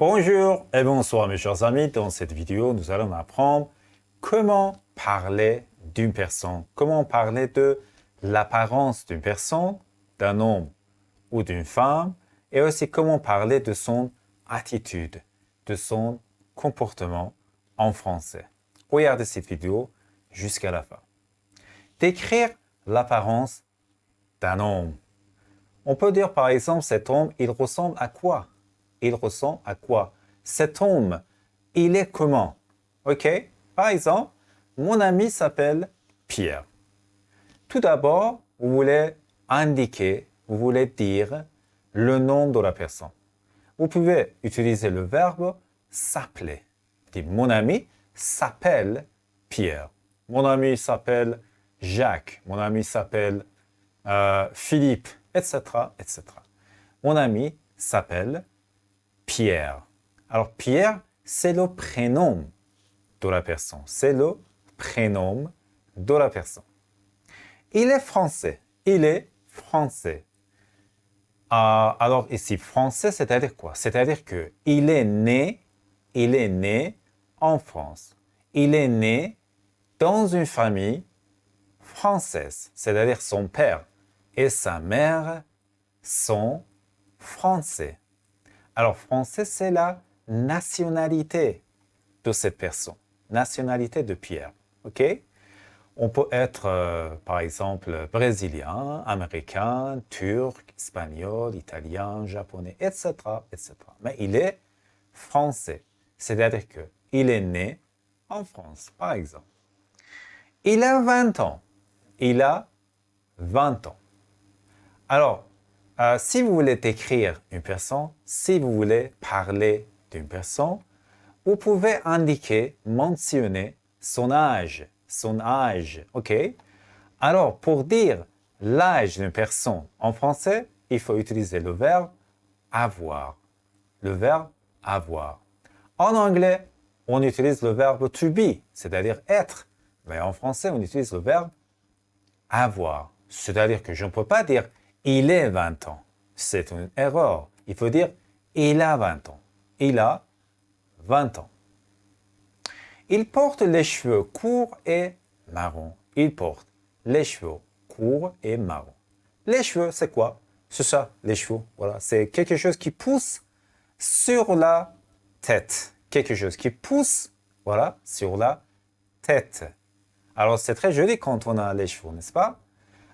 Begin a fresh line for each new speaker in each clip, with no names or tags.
Bonjour et bonsoir mes chers amis. Dans cette vidéo, nous allons apprendre comment parler d'une personne, comment parler de l'apparence d'une personne, d'un homme ou d'une femme, et aussi comment parler de son attitude, de son comportement en français. Regardez cette vidéo jusqu'à la fin. Décrire l'apparence d'un homme. On peut dire par exemple, cet homme, il ressemble à quoi? Il ressemble à quoi? Cet homme, il est comment? Ok? Par exemple, mon ami s'appelle Pierre. Tout d'abord, vous voulez indiquer, vous voulez dire le nom de la personne. Vous pouvez utiliser le verbe s'appeler. Mon ami s'appelle Pierre. Mon ami s'appelle Jacques. Mon ami s'appelle Philippe, etc., etc. Mon ami s'appelle Pierre. Alors, Pierre, c'est le prénom de la personne. C'est le prénom de la personne. Il est français. Il est français. Alors, ici, français, c'est-à-dire quoi? C'est-à-dire qu'il est né en France. Il est né dans une famille française. C'est-à-dire son père et sa mère sont français. Alors, français, c'est la nationalité de cette personne, nationalité de Pierre. OK? On peut être, par exemple, brésilien, américain, turc, espagnol, italien, japonais, etc., etc. Mais il est français, c'est-à-dire qu'il est né en France, par exemple. Il a 20 ans. Il a 20 ans. Alors, si vous voulez décrire une personne, si vous voulez parler d'une personne, vous pouvez indiquer, mentionner son âge, ok? Alors, pour dire l'âge d'une personne en français, il faut utiliser le verbe avoir. Le verbe avoir. En anglais, on utilise le verbe to be, c'est-à-dire être. Mais en français, on utilise le verbe avoir. C'est-à-dire que je ne peux pas dire il est 20 ans. C'est une erreur. Il faut dire il a 20 ans. Il a 20 ans. Il porte les cheveux courts et marrons. Il porte les cheveux courts et marrons. Les cheveux, c'est quoi? C'est ça, les cheveux. Voilà, c'est quelque chose qui pousse sur la tête. Quelque chose qui pousse, voilà, sur la tête. Alors, c'est très joli quand on a les cheveux, n'est-ce pas?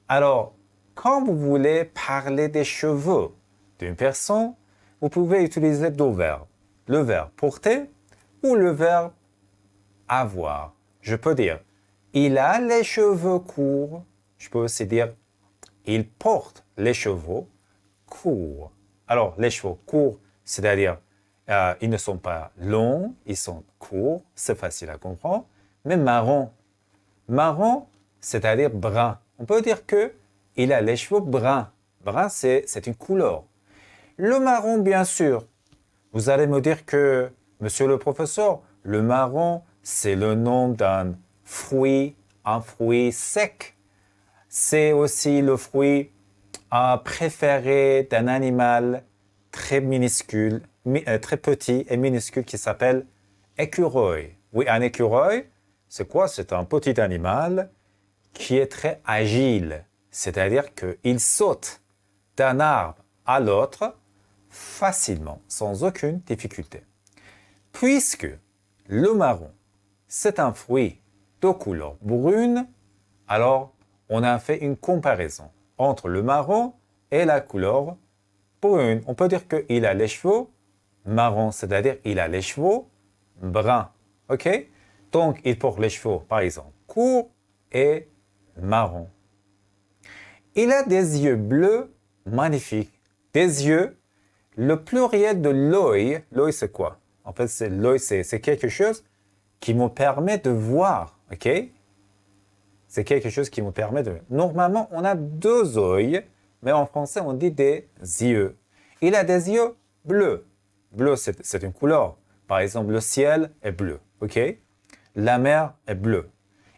Alors, quand vous voulez parler des cheveux d'une personne, vous pouvez utiliser deux verbes. Le verbe porter ou le verbe avoir. Je peux dire, il a les cheveux courts. Je peux aussi dire, il porte les cheveux courts. Alors, les cheveux courts, c'est-à-dire, ils ne sont pas longs, ils sont courts, c'est facile à comprendre. Mais marron, c'est-à-dire brun. On peut dire qu'il a les cheveux bruns. Brun, c'est une couleur. Le marron, bien sûr. Vous allez me dire que, monsieur le professeur, le marron, c'est le nom d'un fruit, un fruit sec. C'est aussi le fruit préféré d'un animal très minuscule, très petit et minuscule qui s'appelle écureuil. Oui, un écureuil, c'est quoi? C'est un petit animal qui est très agile, c'est-à-dire qu'il saute d'un arbre à l'autre facilement, sans aucune difficulté. Puisque le marron, c'est un fruit de couleur brune, alors on a fait une comparaison entre le marron et la couleur brune. On peut dire qu'il a les cheveux marrons, c'est-à-dire il a les cheveux bruns. OK? Donc, il porte les cheveux, par exemple, courts et marron. Il a des yeux bleus magnifiques. Des yeux, le pluriel de l'œil, l'œil c'est quoi? En fait, l'œil, c'est quelque chose qui me permet de voir, ok? C'est quelque chose qui me permet de... Normalement, on a deux yeux, mais en français, on dit des yeux. Il a des yeux bleus. Bleu, c'est une couleur. Par exemple, le ciel est bleu, ok? La mer est bleue.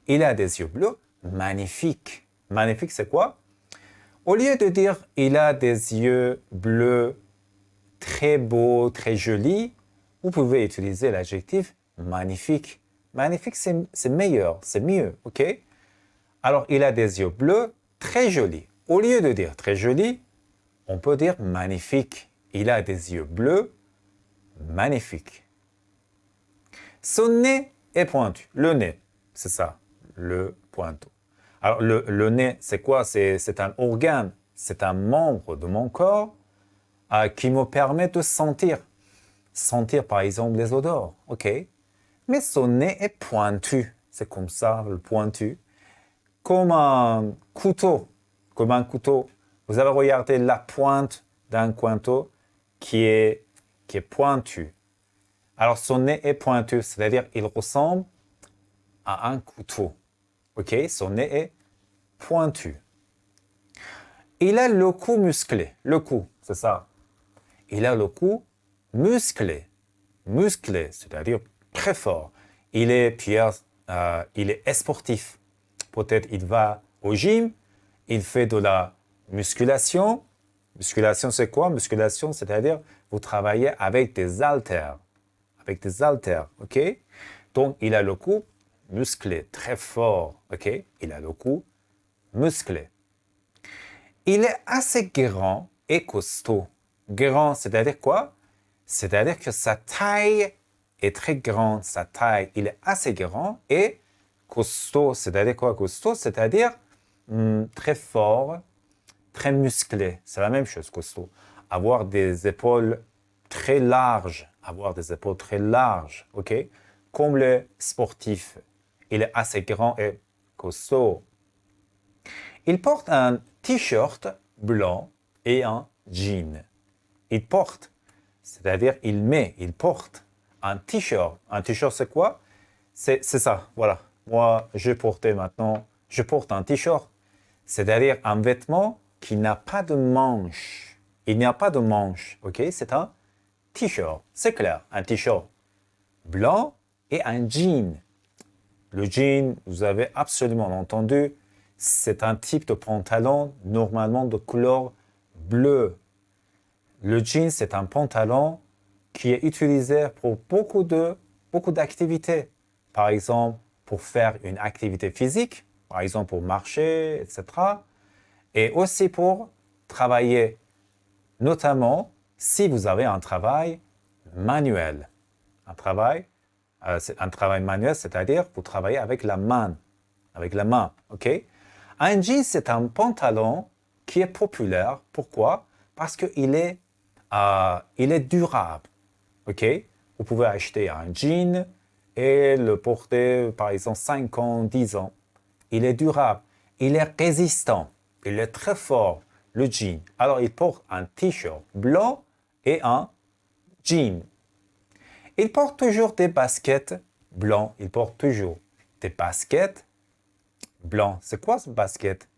Il a des yeux bleus magnifiques. Magnifique, c'est quoi? Au lieu de dire il a des yeux bleus très beaux, très jolis, vous pouvez utiliser l'adjectif magnifique. Magnifique, c'est meilleur, c'est mieux, ok? Alors, il a des yeux bleus, très jolis. Au lieu de dire très joli, on peut dire magnifique. Il a des yeux bleus, magnifique. Son nez est pointu. Le nez, c'est ça, le pointeau. Alors, le nez, c'est quoi? C'est un organe, c'est un membre de mon corps qui me permet de sentir. Sentir, par exemple, les odeurs, ok? Mais son nez est pointu. C'est comme ça, le pointu. Comme un couteau. Comme un couteau. Vous avez regardé la pointe d'un couteau qui est pointu. Alors, son nez est pointu, c'est-à-dire il ressemble à un couteau. OK? Son nez est pointu. Il a le cou musclé. Le cou, c'est ça. Il a le cou musclé. Musclé, c'est-à-dire très fort. Il est sportif. Peut-être il va au gym, il fait de la musculation. Musculation, c'est quoi? Musculation, c'est-à-dire vous travaillez avec des haltères. Avec des haltères, ok? Donc, il a le cou musclé, très fort, ok? Il a le cou musclé. Il est assez grand et costaud. Grand, c'est-à-dire quoi? C'est-à-dire que sa taille est très grande, sa taille, il est assez grand et costaud, c'est-à-dire quoi? Costaud, c'est-à-dire très fort, très musclé. C'est la même chose, costaud. Avoir des épaules très larges, ok? Comme le sportif, il est assez grand et costaud. Il porte un t-shirt blanc et un jean. Il porte, c'est-à-dire il porte un t-shirt. Un t-shirt, c'est quoi? C'est ça, voilà. Moi, je porte un t-shirt, c'est-à-dire un vêtement qui n'a pas de manche. Il n'y a pas de manche, ok? C'est un t-shirt, c'est clair, un t-shirt blanc et un jean. Le jean, vous avez absolument entendu, c'est un type de pantalon normalement de couleur bleue. Le jean, c'est un pantalon qui est utilisé pour beaucoup d'activités. Par exemple, pour faire une activité physique, par exemple pour marcher, etc. Et aussi pour travailler, notamment si vous avez un travail manuel. Un travail manuel, c'est-à-dire vous travaillez avec la main. Ok? Un jean, c'est un pantalon qui est populaire. Pourquoi? Parce qu'il est durable. Ok? Vous pouvez acheter un jean et le porter, par exemple, 5 ans, 10 ans. Il est durable. Il est résistant. Il est très fort, le jean. Alors, il porte un t-shirt blanc et un jean. Il porte toujours des baskets blancs. Il porte toujours des baskets blancs. C'est quoi ce basket?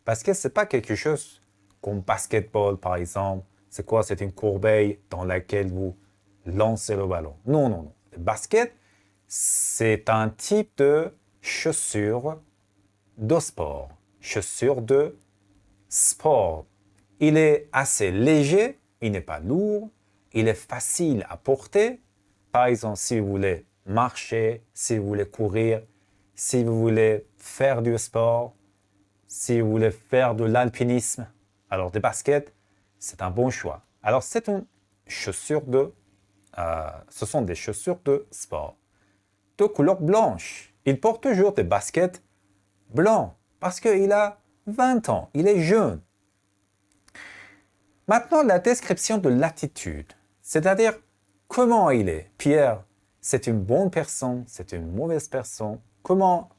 Basket, c'est pas quelque chose comme basketball, par exemple. C'est quoi? C'est une corbeille dans laquelle vous lancez le ballon. Non, non, non. Le basket, c'est un type de chaussure de sport. Chaussure de sport. Il est assez léger, il n'est pas lourd, il est facile à porter. Par exemple, si vous voulez marcher, si vous voulez courir, si vous voulez faire du sport, si vous voulez faire de l'alpinisme, alors des baskets, c'est un bon choix. Alors, ce sont des chaussures de sport de couleur blanche. Il porte toujours des baskets blancs parce qu'il a 20 ans, il est jeune. Maintenant, la description de l'attitude, c'est-à-dire comment il est. Pierre, c'est une bonne personne, c'est une mauvaise personne. Comment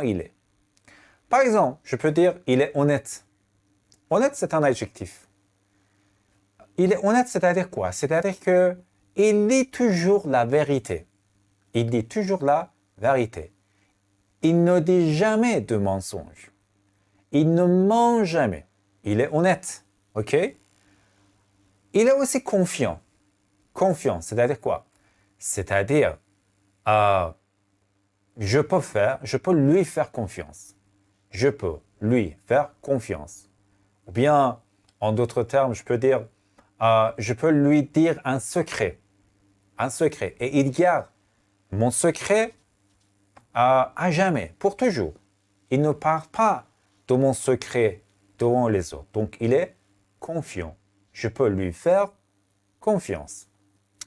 il est? Par exemple, je peux dire il est honnête. Honnête, c'est un adjectif. Il est honnête, c'est-à-dire quoi? C'est-à-dire qu'il dit toujours la vérité. Il dit toujours la vérité. Il ne dit jamais de mensonge. Il ne ment jamais. Il est honnête. OK? Il est aussi confiant. Confiant, c'est-à-dire quoi? C'est-à-dire, je peux lui faire confiance. Je peux lui faire confiance. Ou bien, en d'autres termes, je peux dire, je peux lui dire un secret. un secret. Et il garde mon secret à jamais, pour toujours. Il ne parle pas de mon secret devant les autres. Donc, il est confiant. Je peux lui faire confiance.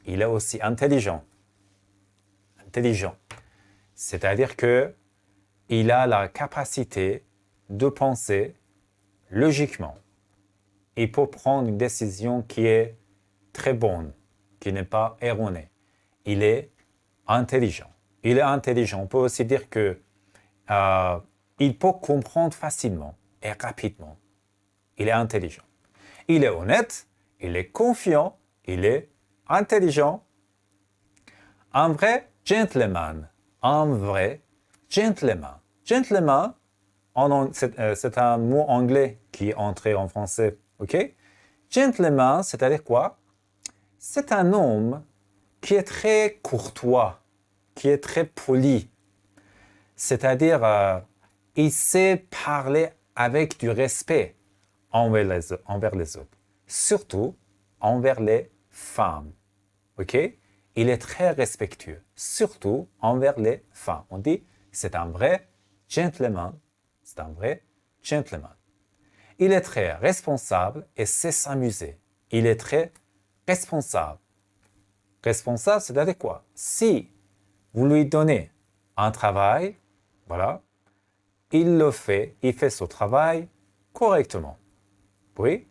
Il est aussi intelligent. Intelligent. C'est-à-dire que il a la capacité de penser logiquement. Il peut prendre une décision qui est très bonne, qui n'est pas erronée. Il est intelligent. Il est intelligent. On peut aussi dire que il peut comprendre facilement et rapidement. Il est intelligent. Il est honnête, il est confiant, il est intelligent. Un vrai gentleman. Un vrai gentleman. Gentleman, c'est un mot anglais qui est entré en français. OK? Gentleman, c'est-à-dire quoi? C'est un homme qui est très courtois, qui est très poli. C'est-à-dire, il sait parler avec du respect envers les autres. Surtout envers les femmes. OK? Il est très respectueux, surtout envers les femmes. On dit, c'est un vrai gentleman. C'est un vrai gentleman. Il est très responsable et sait s'amuser. Il est très responsable. Responsable, c'est-à-dire quoi? Si vous lui donnez un travail, voilà, il le fait, il fait son travail correctement. Oui,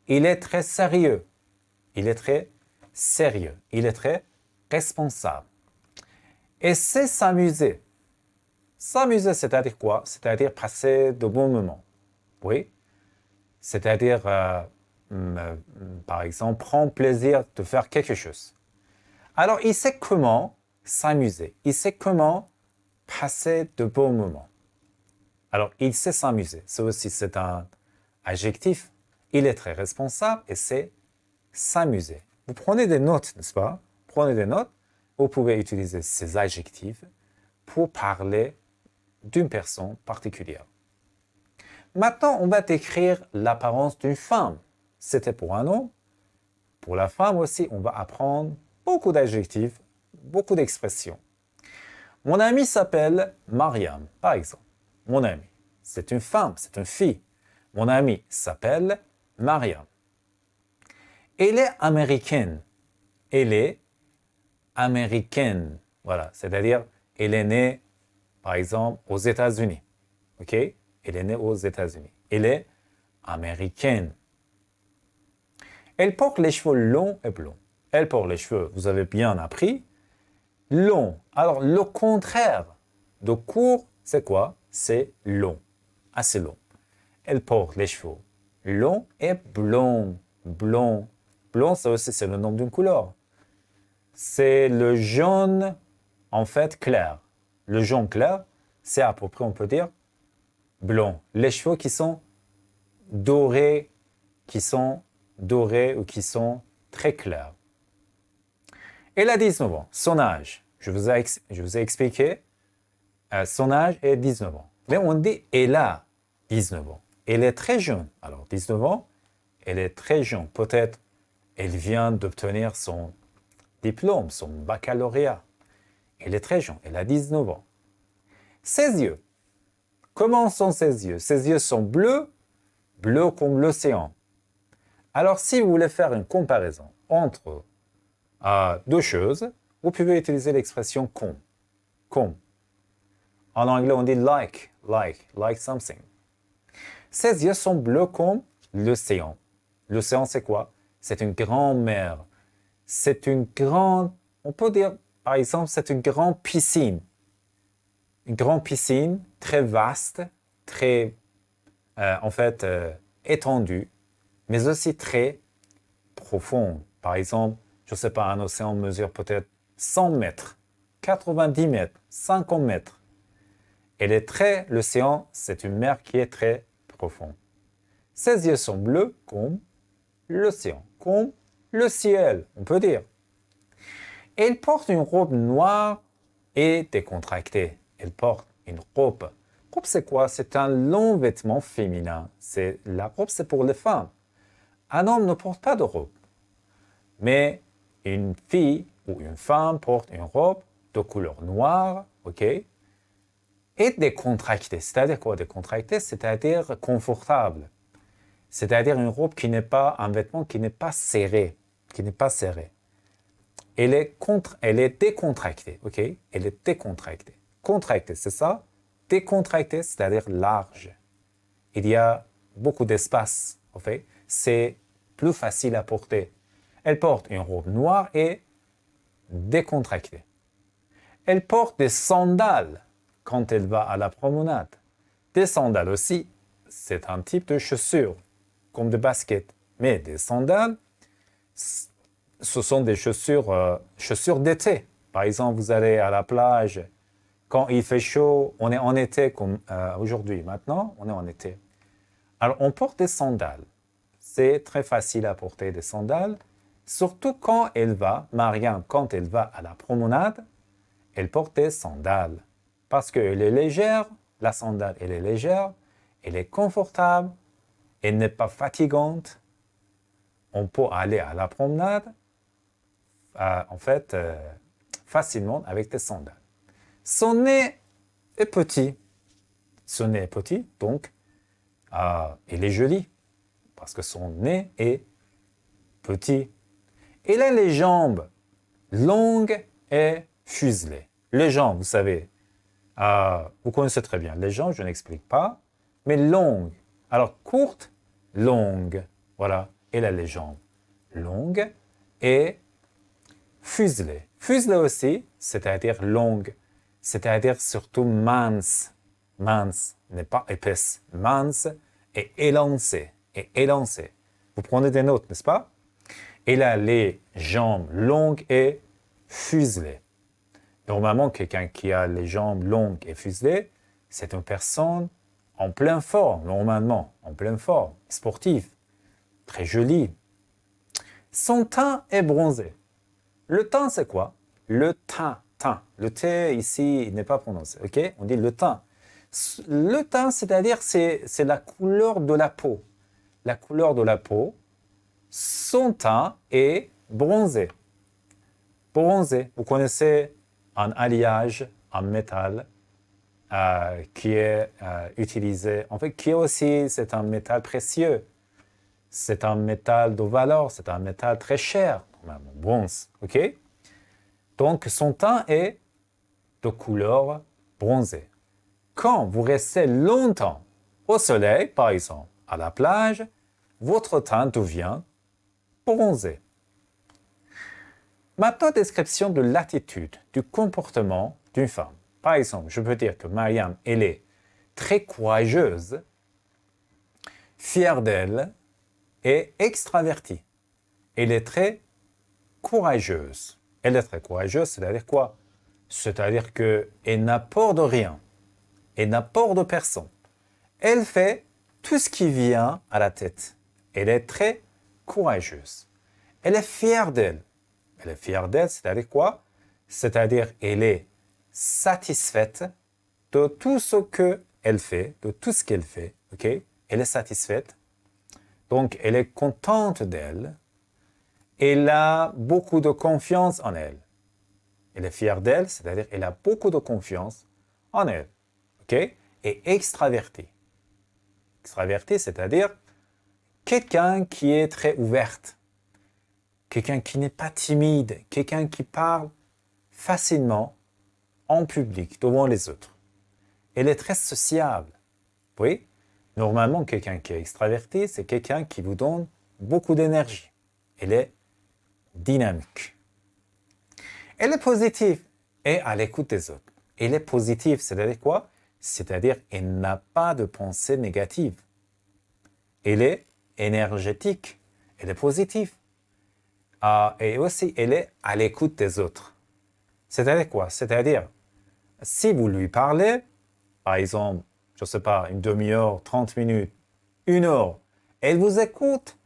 il est très sérieux. Il est très sérieux. Il est très responsable. Et c'est s'amuser. S'amuser, c'est-à-dire quoi? C'est-à-dire passer de bons moments. Oui. C'est-à-dire, par exemple, prendre plaisir de faire quelque chose. Alors, il sait comment s'amuser. Il sait comment passer de bons moments. Alors, il sait s'amuser. Ça aussi, c'est un adjectif. Il est très responsable et c'est s'amuser. Vous prenez des notes, n'est-ce pas? Prenez des notes. Vous pouvez utiliser ces adjectifs pour parler d'une personne particulière. Maintenant, on va décrire l'apparence d'une femme. C'était pour un homme. Pour la femme aussi, on va apprendre beaucoup d'adjectifs, beaucoup d'expressions. Mon amie s'appelle Mariam, par exemple. Mon amie, c'est une femme, c'est une fille. Mon amie s'appelle Mariam. Elle est américaine. Elle est américaine. Voilà, c'est-à-dire, elle est née, par exemple, aux États-Unis. OK? Elle est née aux États-Unis. Elle est américaine. Elle porte les cheveux longs et blonds. Elle porte les cheveux, vous avez bien appris, longs. Alors, le contraire de court, c'est quoi? C'est long, assez long. Elle porte les cheveux longs et blonds. Blond. Blond, ça aussi, c'est le nom d'une couleur. C'est le jaune, en fait, clair. Le jaune clair, c'est à peu près, on peut dire, blond. Les cheveux qui sont dorés ou qui sont très clairs. Elle a 19 ans. Son âge, je vous ai expliqué, son âge est 19 ans. Mais on dit elle a 19 ans. Elle est très jeune. Alors, 19 ans, elle est très jeune. Peut-être elle vient d'obtenir son diplôme, son baccalauréat. Elle est très jeune. Elle a 19 ans. Ses yeux. Comment sont ses yeux? Ses yeux sont bleus, bleus comme l'océan. Alors, si vous voulez faire une comparaison entre deux choses, vous pouvez utiliser l'expression comme. Comme. En anglais, on dit like something. Ses yeux sont bleus comme l'océan. L'océan, c'est quoi? C'est une grande mer. C'est une grande, on peut dire, par exemple, c'est une grande piscine. Une grande piscine très vaste, très, étendue, mais aussi très profonde. Par exemple, je ne sais pas, un océan mesure peut-être 100 mètres, 90 mètres, 50 mètres. L'océan, c'est une mer qui est très profonde. Ses yeux sont bleus comme l'océan, comme le ciel, on peut dire. Elle porte une robe noire et décontractée. Elle porte une robe. Robe, c'est quoi? C'est un long vêtement féminin. La robe, c'est pour les femmes. Un homme ne porte pas de robe. Mais une fille ou une femme porte une robe de couleur noire, ok, et décontractée. C'est-à-dire quoi décontractée? C'est-à-dire confortable. C'est-à-dire une robe qui n'est pas, un vêtement qui n'est pas serré, qui n'est pas serré. Elle est décontractée, ok? Elle est décontractée. Contractée, c'est ça? Décontractée, c'est-à-dire large. Il y a beaucoup d'espace, en fait. C'est plus facile à porter. Elle porte une robe noire et décontractée. Elle porte des sandales quand elle va à la promenade. Des sandales aussi, c'est un type de chaussure, comme des baskets. Mais des sandales, ce sont des chaussures d'été. Par exemple, vous allez à la plage, quand il fait chaud, on est en été comme aujourd'hui. Maintenant, on est en été. Alors, on porte des sandales. C'est très facile à porter des sandales, surtout quand elle va, Marianne, quand elle va à la promenade, elle porte des sandales. Parce qu'elle est légère, la sandale, elle est légère, elle est confortable, elle n'est pas fatigante. On peut aller à la promenade, facilement avec des sandales. Son nez est petit. Son nez est petit, donc il est joli, parce que son nez est petit. Il a les jambes longues et fuselées. Les jambes, vous savez, vous connaissez très bien. Les jambes, je n'explique pas, mais longues. Alors, courtes, longues. Voilà, il a les jambes longues et fuselées. Fuselées aussi, c'est-à-dire longues, c'est-à-dire surtout mince. Mince, n'est pas épaisse. Mince et élancée. Et élancée. Vous prenez des notes, n'est-ce pas? Il a les jambes longues et fuselées. Normalement, quelqu'un qui a les jambes longues et fuselées, c'est une personne en pleine forme, normalement, en pleine forme, sportive, très jolie. Son teint est bronzé. Le teint, c'est quoi? Le teint, teint. Le T ici, il n'est pas prononcé, ok? On dit le teint. Le teint, c'est-à-dire, c'est la couleur de la peau. La couleur de la peau, son teint est bronzé. Bronzé, vous connaissez un alliage en métal qui est utilisé, en fait, qui est aussi, c'est un métal précieux. C'est un métal de valeur, c'est un métal très cher, bronze, ok? Donc, son teint est de couleur bronzée. Quand vous restez longtemps au soleil, par exemple, à la plage, votre teint devient bronzé. Maintenant, description de l'attitude, du comportement d'une femme. Par exemple, je peux dire que Mariam, elle est très courageuse, fière d'elle et extravertie. Elle est très courageuse. Elle est très courageuse, c'est-à-dire quoi? C'est-à-dire qu'elle n'a peur de rien. Elle n'a peur de personne. Elle fait tout ce qui vient à la tête. Elle est très courageuse. Elle est fière d'elle. Elle est fière d'elle, c'est-à-dire quoi? C'est-à-dire elle est satisfaite de tout ce qu'elle fait, de tout ce qu'elle fait. Ok? Elle est satisfaite. Donc, elle est contente d'elle. Elle a beaucoup de confiance en elle. Elle est fière d'elle, c'est-à-dire elle a beaucoup de confiance en elle. Ok? Et extravertie. Extravertie, c'est-à-dire quelqu'un qui est très ouverte. Quelqu'un qui n'est pas timide. Quelqu'un qui parle facilement en public, devant les autres. Elle est très sociable. Oui? Normalement, quelqu'un qui est extraverti, c'est quelqu'un qui vous donne beaucoup d'énergie. Elle est dynamique. Elle est positive et à l'écoute des autres. Elle est positive, c'est-à-dire quoi? C'est-à-dire elle n'a pas de pensée négative. Elle est énergétique. Elle est positive. Et aussi, elle est à l'écoute des autres. C'est-à-dire quoi? C'est-à-dire, si vous lui parlez, par exemple, je ne sais pas, une demi-heure, 30 minutes, 1 heure, elle vous écoute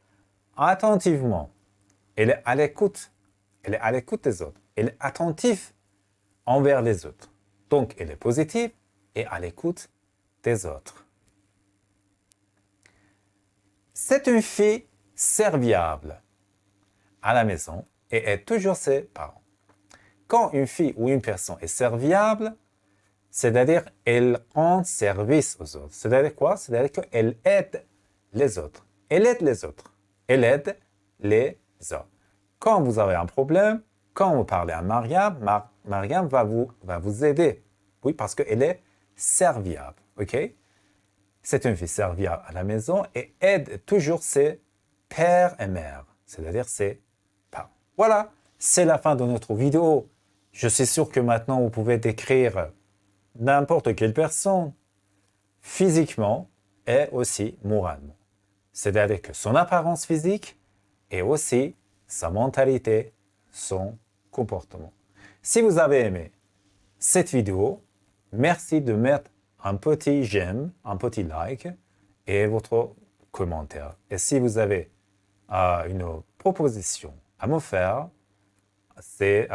attentivement. Elle est à l'écoute. Elle est à l'écoute des autres. Elle est attentive envers les autres. Donc, elle est positive et à l'écoute des autres. C'est une fille serviable à la maison et aide toujours ses parents. Quand une fille ou une personne est serviable, c'est-à-dire elle rend service aux autres. C'est-à-dire quoi? C'est-à-dire qu'elle aide les autres. Elle aide les autres. Elle aide les autres. Quand vous avez un problème, quand vous parlez à Mariam, Mariam va vous aider. Oui, parce qu'elle est serviable. OK? C'est une fille serviable à la maison et aide toujours ses pères et mères, c'est-à-dire ses parents. Voilà, c'est la fin de notre vidéo. Je suis sûr que maintenant vous pouvez décrire n'importe quelle personne physiquement et aussi moralement. C'est-à-dire que son apparence physique et aussi sa mentalité, son comportement. Si vous avez aimé cette vidéo, merci de mettre un petit j'aime, un petit like et votre commentaire. Et si vous avez une proposition à me faire, c'est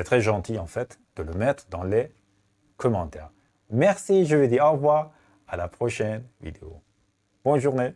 très gentil en fait de le mettre dans les commentaires. Merci, je vous dis au revoir, à la prochaine vidéo. Bonne journée.